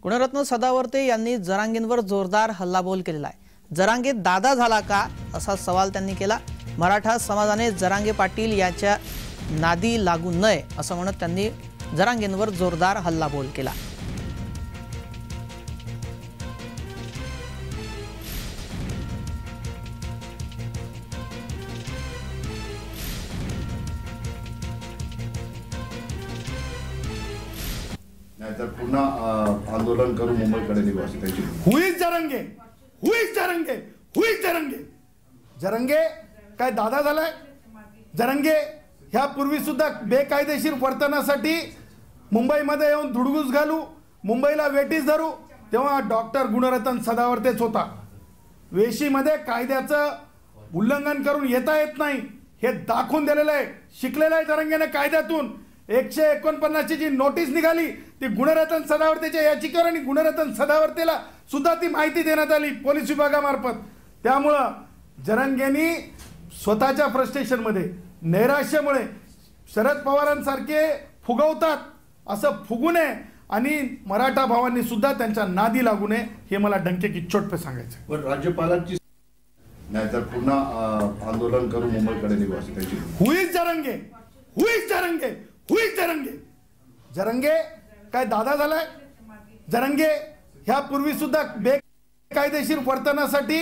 गुणरत्न सदावर्ते यांनी जरांगेंवर जोरदार हल्लाबोल केलेला आहे। जरांगे दादा झाला का असा सवाल त्यांनी केला। मराठा समाजाने जरांगे पाटील याच्या नादी लागू नये असं म्हणत त्यांनी जरांगेंवर जोरदार हल्लाबोल केला। नाहीतर पुन्हा आंदोलन करू मुंबईकडे निघू असं त्यांची which Jarange, which Jarange, which Jarange. Jarange काय दादा झालाय? जरांगे ह्या पूर्वी सुद्धा बेकायदेशीर वर्तनासाठी मुंबईमध्ये येऊन धुडगूस घालू, मुंबईला वेटीस धरू, तेव्हा डॉक्टर गुणरत्न सदावर्तेच होता। वेशीमध्ये कायद्याचं उल्लंघन करून येता येत नाही हे दाखवून दिलेलं आहे। शिकलेलं आहे जरांगेने कायद्यातून। 149 जी नोटीस निघाली ती गुणरत्न सदावर्तेच्या याचिकेवर आणि गुणरत्न सदावर्तेला सुद्धा ती माहिती देण्यात आली पोलीस विभागामार्फत। त्यामुळं जरांगेंनी स्वतःच्या फ्रस्ट्रेशनमध्ये नैराश्यामुळे शरद पवारांसारखे फुगवतात असं फुगू नये आणि मराठा भावांनी सुद्धा त्यांच्या नादी लागू नये हे मला डंके की चोट पे सांगायचं। पण राज्यपालांची नाहीतर पुन्हा आंदोलन करू मुंबईकडे निघू असं त्यांची which Jarange, which Jarange, which Jarange. Jarange काय दादा झालाय? जरांगे ह्या पूर्वी सुद्धा बेकायदेशीर वर्तनासाठी